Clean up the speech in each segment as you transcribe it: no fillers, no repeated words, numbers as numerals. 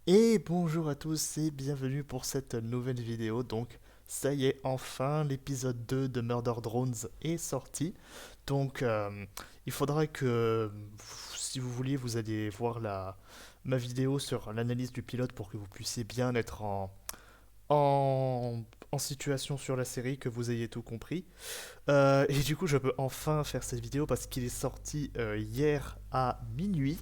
Et bonjour à tous et bienvenue pour cette nouvelle vidéo. Donc ça y est, enfin l'épisode 2 de Murder Drones est sorti. Donc il faudra que si vous vouliez vous alliez voir ma vidéo sur l'analyse du pilote pour que vous puissiez bien être en, en situation sur la série, que vous ayez tout compris. Et du coup je peux enfin faire cette vidéo parce qu'il est sorti hier à minuit.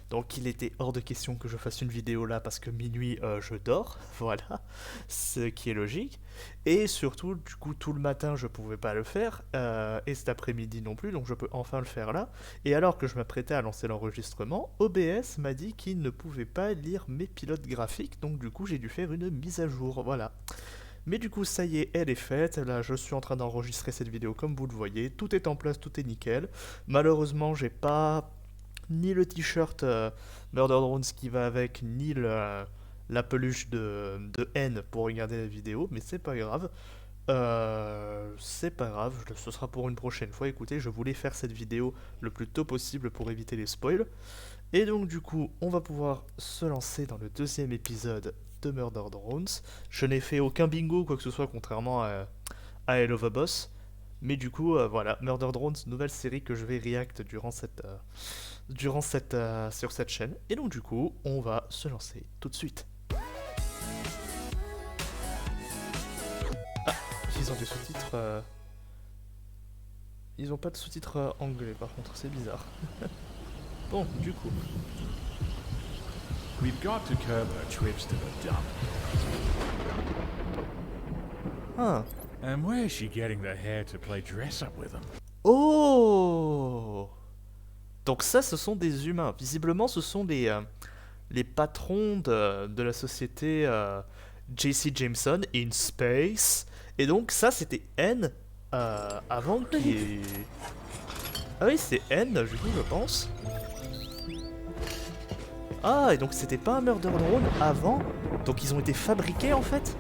Donc il était hors de question que je fasse une vidéo là parce que minuit je dors, voilà, ce qui est logique. Et surtout, du coup, tout le matin je pouvais pas le faire, et cet après-midi non plus, donc je peux enfin le faire là. Et alors que je m'apprêtais à lancer l'enregistrement, OBS m'a dit qu'il ne pouvait pas lire mes pilotes graphiques, donc du coup j'ai dû faire une mise à jour, voilà. Mais du coup, ça y est, elle est faite. Là, je suis en train d'enregistrer cette vidéo comme vous le voyez. Tout est en place, tout est nickel. Malheureusement, j'ai pas ni le t-shirt Murder Drones qui va avec, ni la peluche de N pour regarder la vidéo, mais c'est pas grave. C'est pas grave, ce sera pour une prochaine fois. Écoutez, je voulais faire cette vidéo le plus tôt possible pour éviter les spoils. Et donc du coup, on va pouvoir se lancer dans le deuxième épisode de Murder Drones. Je n'ai fait aucun bingo ou quoi que ce soit, contrairement à Hell of a Boss. Mais du coup, voilà, Murder Drones, nouvelle série que je vais react sur cette chaîne. Et donc du coup, on va se lancer tout de suite. Ah, ils ont des sous-titres. Ils ont pas de sous-titres anglais par contre, c'est bizarre. Bon, du coup. We've got to curb her trips to the dump. Ah. And where's she getting the hair to play dress up with them? Oh. Donc ça, ce sont des humains. Visiblement, ce sont les patrons de la société JC Jameson in Space. Et donc ça, c'était N avant qui est... Ah oui, c'est N, du coup, je pense. Ah, et donc c'était pas un Murder Drone avant. Donc ils ont été fabriqués en fait.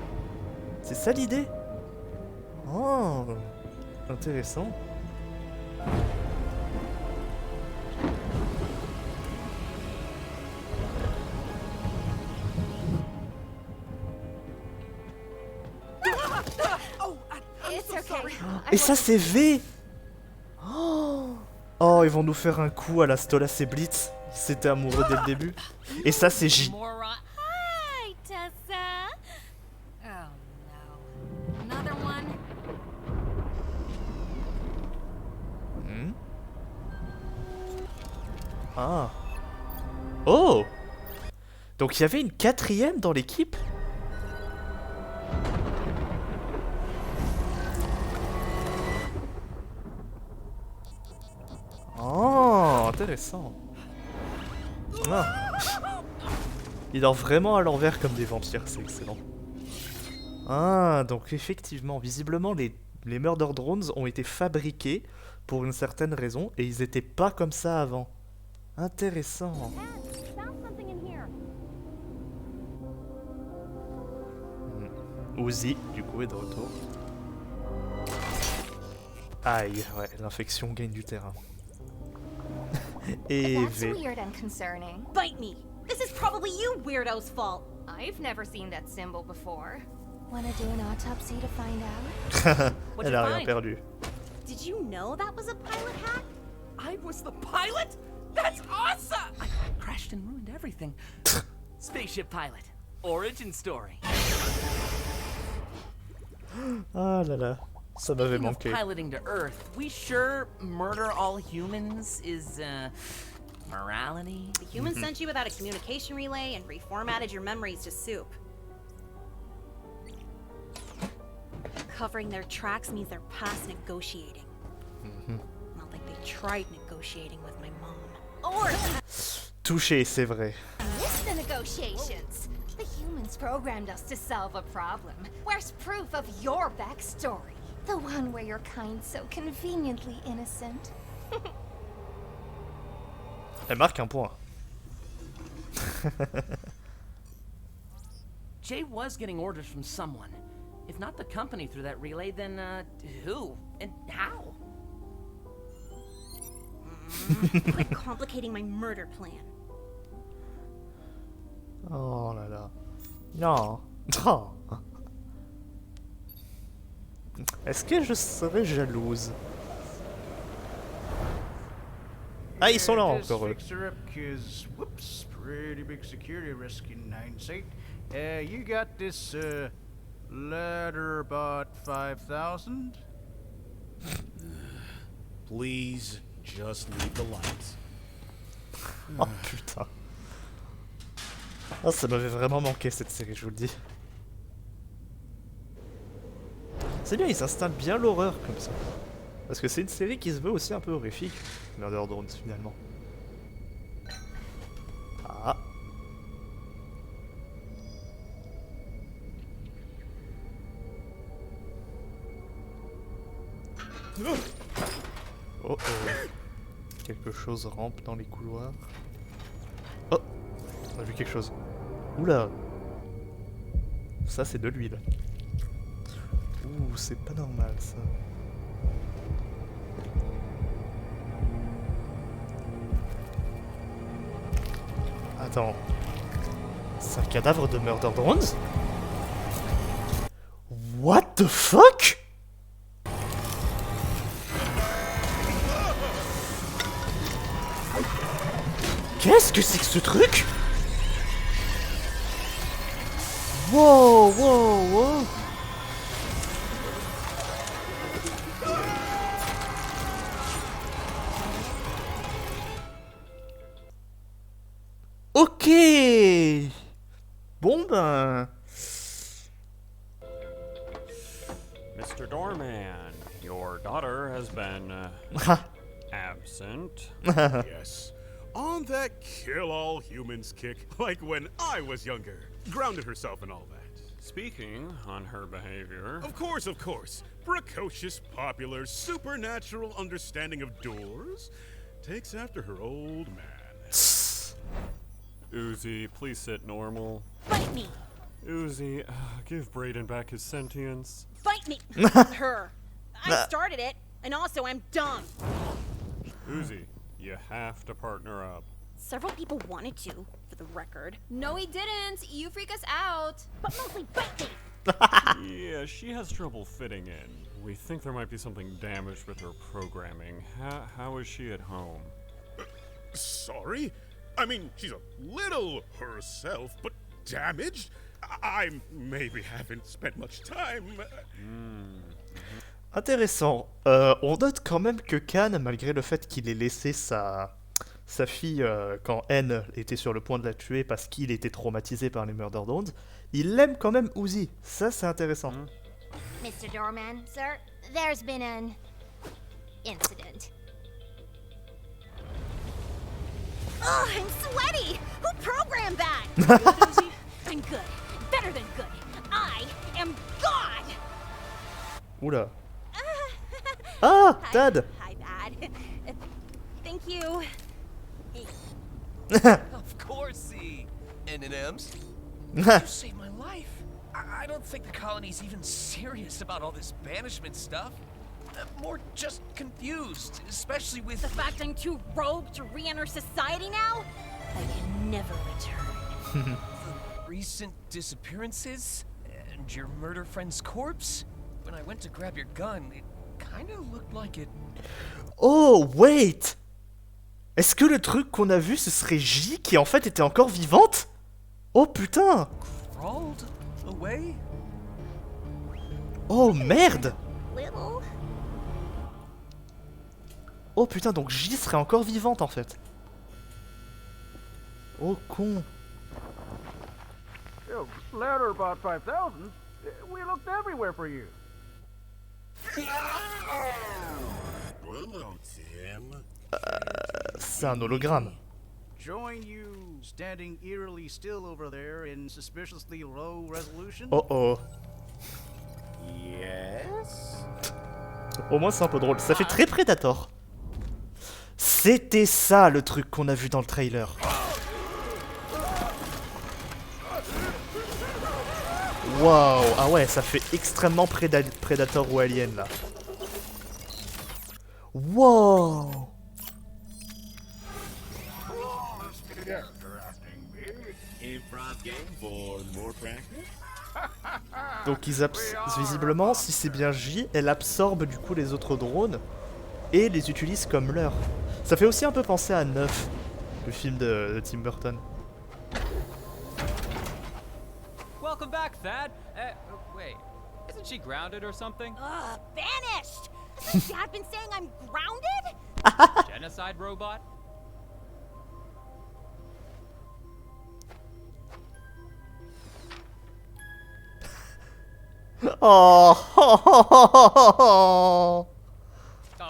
C'est ça l'idée. Oh, intéressant. Et ça c'est V. Oh, ils vont nous faire un coup à la Stolas et Blitz. C'était amoureux dès le début. Et ça c'est J. Hi, Tessa. Oh no. Another one? Ah. Oh. Donc il y avait une quatrième dans l'équipe. Oh, intéressant. Ah. Il dort vraiment à l'envers comme des vampires, c'est excellent. Ah, donc effectivement, visiblement, les Murder Drones ont été fabriqués pour une certaine raison et ils étaient pas comme ça avant. Intéressant. Uzi, du coup, est de retour. Aïe, ouais, l'infection gagne du terrain. Et That's V. weird and concerning. Bite me. This is probably you weirdo's fault. I've never seen that symbol before. Wanna do an autopsy to find out? What'd Elle you a rien find? perdu. Did you know that was a pilot hat? I was the pilot? That's awesome! I crashed and ruined everything. Spaceship pilot. Origin story. Ah là là, ça m'avait Speaking of manqué. piloting to Earth, we sure murder all humans is, morality? The humans sent you without a communication relay and reformatted your memories to soup. Covering their tracks means they're past negotiating. Not like they tried negotiating with my mom. Or Touché, c'est vrai. missed the negotiations. The humans programmed us to solve a problem. Where's proof of your backstory? The one where your kind's so conveniently innocent. Elle marque un point. Jay was getting orders from someone. If not the company through that relay, then, who? And how? Quit complicating my murder plan. Oh là Non. Oh. Est-ce que je serais jalouse? Ah, ils sont là This encore, eux. fixer-up is, whoops, pretty big security risk in hindsight. You got this, ladder bot 5000? Please, just leave the lights. Oh putain. Oh, ça m'avait vraiment manqué cette série, je vous le dis. C'est bien, ils s'installent bien l'horreur comme ça. Parce que c'est une série qui se veut aussi un peu horrifique, Murder Drones finalement. Ah. Oh oh. Quelque chose rampe dans les couloirs. Oh, on a vu quelque chose. Oula. Ça c'est de l'huile. Ouh, c'est pas normal ça. Attends. C'est un cadavre de Murder Drones? What the fuck? Qu'est-ce que c'est que ce truc? Wow, wow, wow. Ok. Bon ben... Mr. Doorman, your daughter has been absent. Yes. On that kill all humans kick, like when I was younger. Grounded herself and all that. Speaking on her behavior, Of course. Precocious, popular, supernatural understanding of doors. Takes after her old man. Uzi, please sit normal. Fight me! Uzi, give Brayden back his sentience. Fight me! Her. I started it, and also I'm dumb. Uzi, you have to partner up. Several people wanted to, for the record. No, he didn't. You freak us out. But mostly bite me! Yeah, she has trouble fitting in. We think there might be something damaged with her programming. How is she at home? Sorry? I mean, she's a little herself, but damaged? I maybe haven't spent much time. Intéressant. On note quand même que Khan, malgré le fait qu'il ait laissé sa fille quand N était sur le point de la tuer parce qu'il était traumatisé par les Murder Drones, il aime quand même Uzi. Ça, c'est intéressant. Mr. Doorman, sir, there's been an incident. Ugh, I'm sweaty! Who programmed that? Good, Uzi? I'm good. Better than good. I am God! Oula. Ah, Tad. Hi, Dad. Thank you. Of course, see. M&M's? You saved my life. I don't think the colony's even serious about all this banishment stuff. More just confused, especially with The fact I'm too rogue to re-enter society now? I can never return. the recent disappearances and your murder friend's corpse. When I went to grab your gun, it kind of looked like it Oh, wait. Est-ce que le truc qu'on a vu, ce serait J qui en fait était encore vivante? Oh putain. crawled away. Oh merde. Little? Oh putain, donc J serait encore vivante en fait. Oh con. Yo, ladder bot 5000? We looked everywhere for you. Hello, Tim. C'est un hologramme. Join you standing eerily still over there in suspiciously low resolution? Oh oh. Yes? Au moins c'est un peu drôle. Ça fait très Predator. C'était ça le truc qu'on a vu dans le trailer. Waouh. Ah ouais, ça fait extrêmement Predator ou Alien là. Wow. He brought Donc visiblement, si c'est bien J, elle absorbe du coup les autres drones et les utilise comme leur. Ça fait aussi un peu penser à Neuf, le film de Tim Burton. Welcome back, Thad. Wait, isn't she grounded or something? Vanished! Has Dad been saying I'm grounded? Genocide robot? Oh,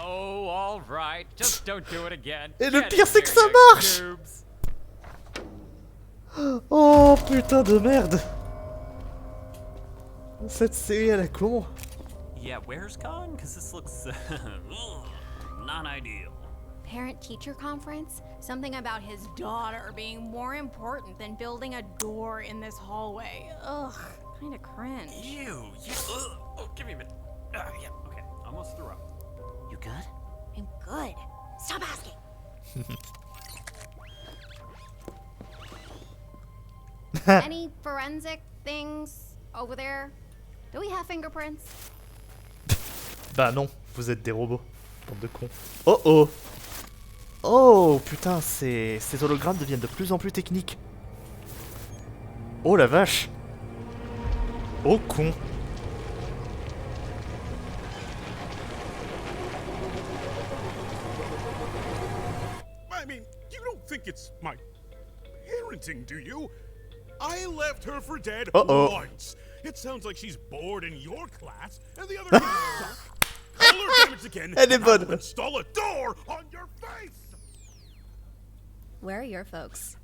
Oh, all right. Just don't do it again. Et le Get pire, in c'est que here, ça you marche. noobs. Oh putain de merde. Cette série à la con. Yeah, where's Khan? Because this looks not ideal. Parent-teacher conference? Something about his daughter being more important than building a door in this hallway. Ugh, kinda cringe. You. Oh, give me a minute. Yeah, okay. Almost threw up. You good? I'm good. Stop asking. Any forensic things over there? Do we have fingerprints? Bah non, vous êtes des robots. Bande de cons. Oh oh. Oh putain, ces hologrammes deviennent de plus en plus techniques. Oh la vache. Oh con. I mean, you don't think it's my parenting, do you? I left her for dead once. It sounds like she's bored in your class, and the other kids suck. Call her damaged again, Elle est and I will bonne. install a door on your face! Where are your folks?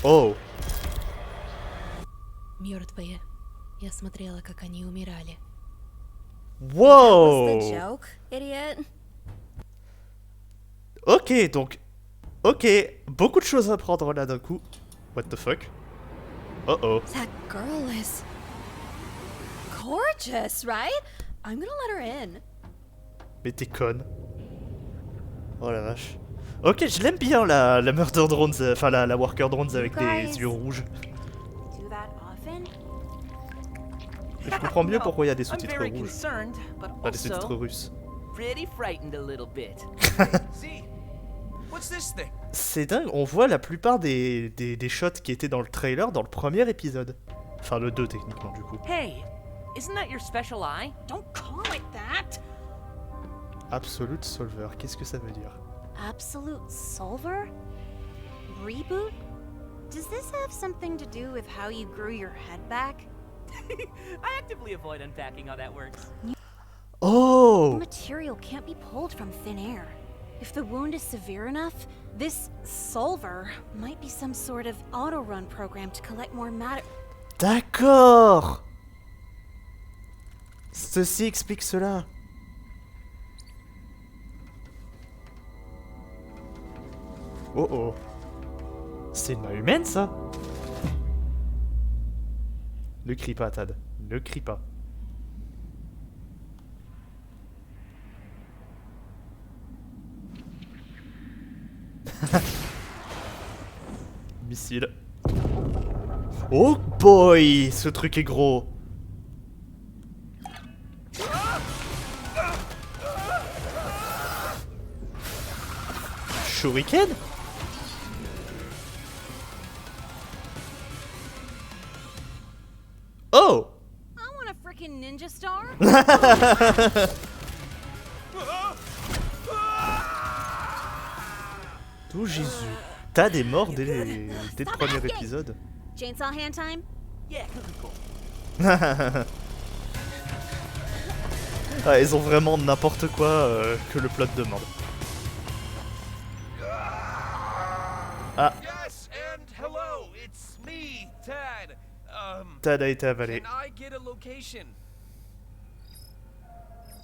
Oh. Мертвые. Я смотрела, как они умирали. Wow. The joke, idiot. Ok, donc... Ok, beaucoup de choses à prendre là d'un coup. What the fuck? Oh oh. That girl is gorgeous, right? I'm gonna let her in. Mais t'es conne. Oh la vache. Ok, je l'aime bien la Murder Drones, enfin la Worker Drones avec des yeux rouges. Do that often? Et je comprends mieux pourquoi il y a des I'm sous-titres very rouges. concerned, but Pas des sous-titres also russes. pretty frightened a little bit. See? What's this thing? C'est dingue, on voit la plupart des shots qui étaient dans le trailer dans le premier épisode. Enfin le 2 techniquement du coup. Hey, isn't that your special eye? Don't call it that. Absolute Solver, qu'est-ce que ça veut dire? Absolute Solver? Reboot? Does this have something to do with how you grew your head back? I actively avoid unpacking how that works. Oh! Material can't be pulled from thin air. If the wound is severe enough, this solver might be some sort of auto-run program to collect more matter. D'accord! Ceci explique cela. Oh oh. C'est une main humaine ça? Ne crie pas, Tad. Ne crie pas. Missile. Oh boy, ce truc est gros. Shuriken? Oh! I want a freaking ninja star. Oh Jésus. Tad est mort dès le premier épisode. Chainsaw hand time? Yeah, cool. Ah, ils ont vraiment n'importe quoi que le plot demande. Ah. Yes, and hello, it's me, Tad. Tad a été avalé. Can I get a location?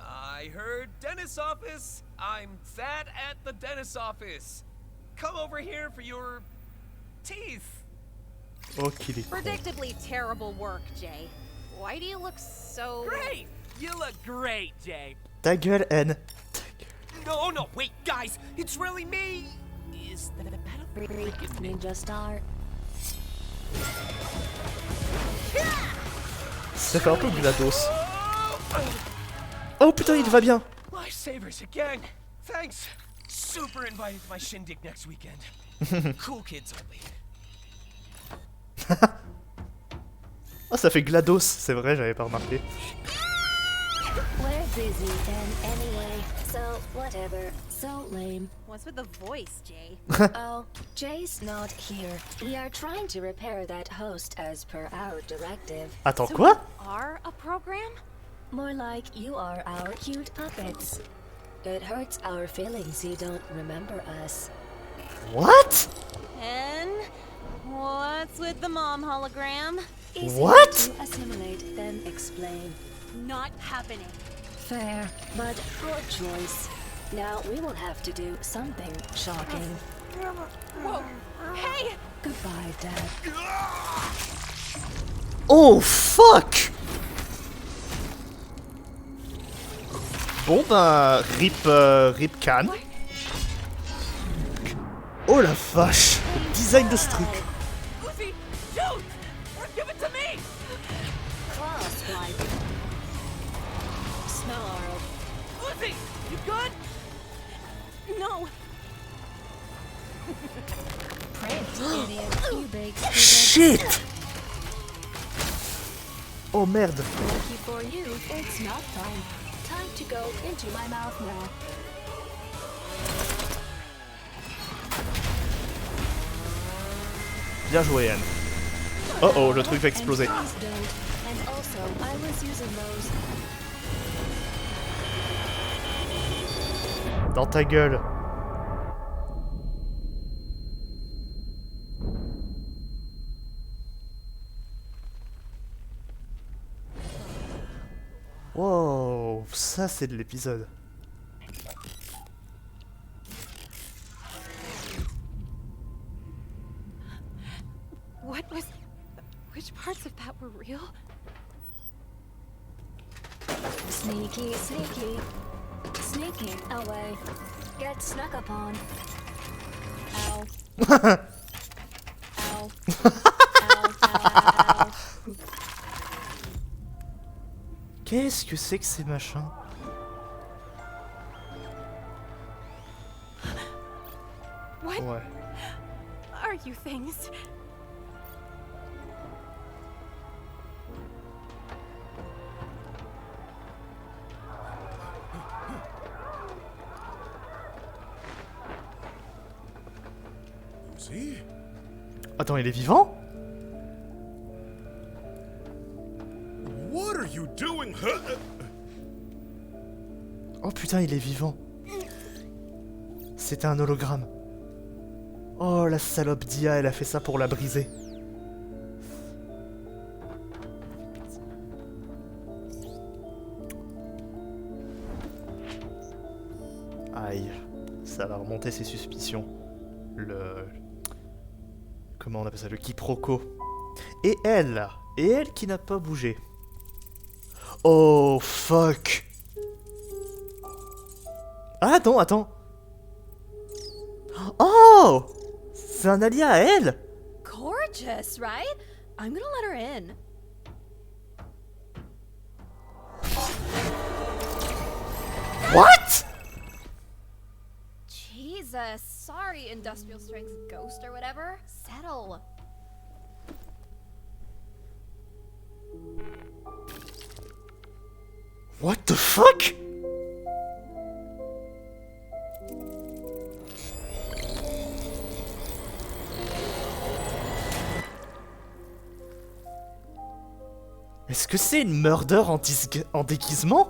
I heard dentist office. I'm Thad at the dentist office. Come over here for your teeth. Oh, qu'il est con. Predictably terrible work, Jay. Why do you look so... Great! You look great, Jay. Ta gueule, N. No, no, wait, guys, it's really me. Is that a metaphor? Ninja Star. Ça fait un peu GLaDOS. Oh putain, il va bien. Lifesavers again. Thanks. Super invited to my shindig next weekend. Cool kids only. Oh, ça fait GLaDOS, c'est vrai, j'avais pas remarqué. We're busy then anyway, so whatever. So lame. What's with the voice, Jay? Oh, Jay's not here. We are trying to repair that host as per our directive. Attends, quoi? Are a program? More like you are our cute puppets. It hurts our feelings you don't remember us. What? And what's with the mom hologram? Easier What? to assimilate than explain. Not happening. Fair, but poor choice. Now we will have to do something shocking. Whoa! Hey! Goodbye, Dad. Oh fuck! Bon ben, rip Khan. Oh la vache! Le design de ce truc. Uzi, shoot! Or give it to me! Crosswipe. Snarl. Uzi, you good? No! Print, idiot. You big Shit! Oh merde. Lucky for you, it's not time. Time to go into my mouth now. Bien joué, Anne. Oh oh, le truc va exploser. And please don't. And also, I was using those. Dans ta gueule. Wow, ça c'est de l'épisode. What was... Which parts of that were real? Sneaky, sneaky. Sneaking away. Get snuck upon. Ow. Ow. Ow, ow, ow. Qu'est-ce que c'est que ces machins? What Ouais. are you things? See? Attends, il est vivant? What are you doing? Huh? Oh putain, il est vivant. C'était un hologramme. Oh la salope d'IA, elle a fait ça pour la briser. Aïe, ça va remonter ses suspicions. Comment on appelle ça? Le quiproquo. Et elle qui n'a pas bougé. Oh fuck. Ah attends, attends. Oh, c'est un allié à elle. Gorgeous, right? I'm gonna let her in. What? Jesus, sorry, industrial strength ghost or whatever. Settle. What the fuck? Est-ce que c'est une murder en déguisement?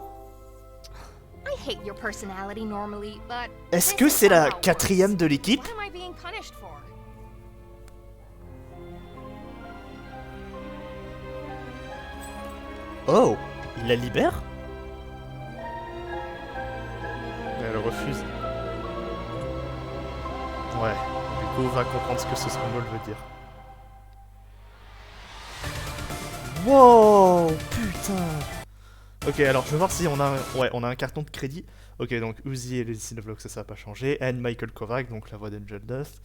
I hate your personality normally, but Est-ce this que is c'est la somehow quatrième worse. de l'équipe? What am I being punished for? Oh, il la libère? Elle refuse. Ouais, du coup on va comprendre ce que ce symbole veut dire. Wow, putain. Ok, alors je vais voir si on a on a un carton de crédit. Ok, donc Uzi et les Cineblock, ça va pas changer. And Michael Kovac, donc la voix d'Angel Dust.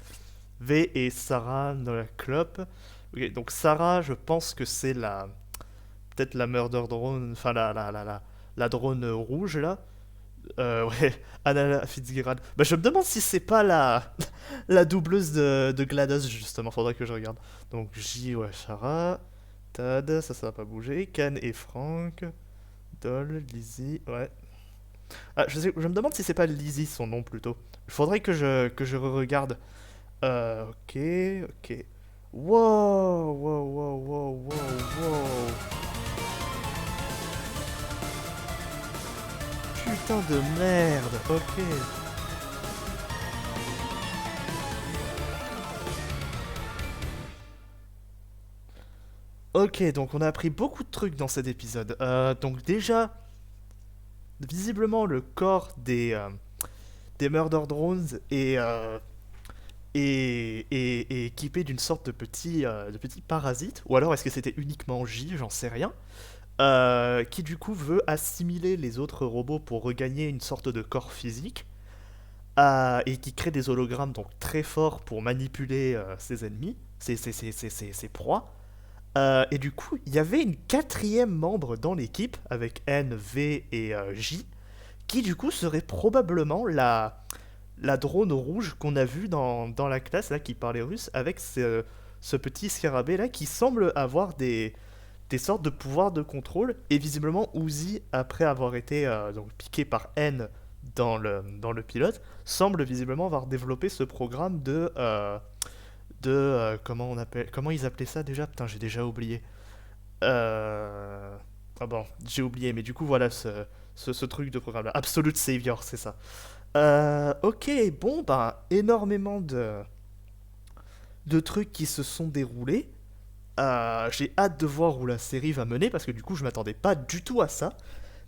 V et Sarah dans la clope. Ok, donc Sarah, je pense que c'est la... Peut-être la murder drone, enfin la drone rouge là. Ouais, Anna Fitzgerald. Bah, je me demande si c'est pas la doubleuse de GLaDOS, justement, faudrait que je regarde. Donc J, ouais, Sarah, Tad, ça va pas bouger, Ken et Frank, Doll, Lizzie, ouais. Ah, je me demande si c'est pas Lizzie son nom plutôt. Il faudrait que je regarde. Ok, ok. Wow, wow, wow, wow, wow, wow. Putain de merde, ok. Ok, donc on a appris beaucoup de trucs dans cet épisode. Donc déjà, visiblement le corps des Murder Drones est équipé d'une sorte de petit parasite. Ou alors est-ce que c'était uniquement J, j'en sais rien. Qui du coup veut assimiler les autres robots pour regagner une sorte de corps physique, et qui crée des hologrammes donc très forts pour manipuler ses ennemis, ses proies. Et du coup, il y avait une quatrième membre dans l'équipe avec N, V et J, qui du coup serait probablement la drone rouge qu'on a vue dans la classe là qui parlait russe, avec ce petit scarabée là qui semble avoir des sortes de pouvoirs de contrôle, et visiblement Uzi, après avoir été donc piqué par N dans le pilote, semble visiblement avoir développé ce programme comment ils appelaient ça déjà? Putain, j'ai déjà oublié. Ah bon, j'ai oublié, mais du coup voilà ce truc de programme là. Absolute Savior, c'est ça. Ok, bon bah énormément de trucs qui se sont déroulés. J'ai hâte de voir où la série va mener, parce que du coup je m'attendais pas du tout à ça,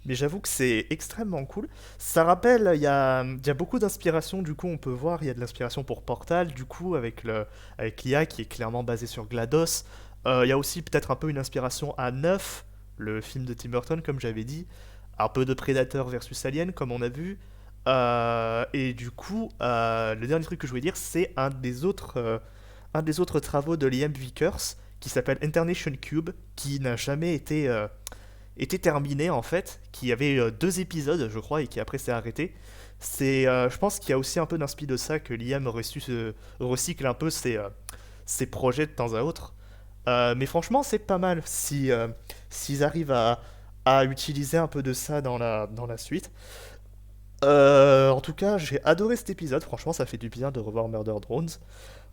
mais j'avoue que c'est extrêmement cool. Ça rappelle, il y a beaucoup d'inspiration, du coup on peut voir, il y a de l'inspiration pour Portal, du coup avec l'IA qui est clairement basée sur GLaDOS. Il y a aussi peut-être un peu une inspiration à Neuf, le film de Tim Burton comme j'avais dit, un peu de Predator versus Alien comme on a vu. Et du coup, le dernier truc que je voulais dire, c'est un des autres travaux de Liam Vickers, qui s'appelle Internation Cube, qui n'a jamais été terminé en fait, qui avait 2 épisodes je crois, et qui après s'est arrêté. Je pense qu'il y a aussi un peu d'inspi de ça que Liam recycle un peu ses projets de temps à autre. Mais franchement c'est pas mal s'ils arrivent à utiliser un peu de ça dans la suite. En tout cas, j'ai adoré cet épisode, franchement ça fait du bien de revoir Murder Drones.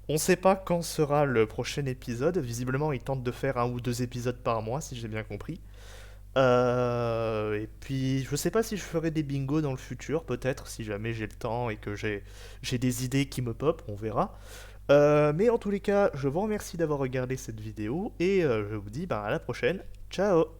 On sait pas quand sera le prochain épisode, visiblement ils tentent de faire 1 ou 2 épisodes par mois si j'ai bien compris. Et puis je sais pas si je ferai des bingos dans le futur, peut-être si jamais j'ai le temps et que j'ai des idées qui me pop, on verra. Mais en tous les cas, je vous remercie d'avoir regardé cette vidéo et je vous dis à la prochaine, ciao.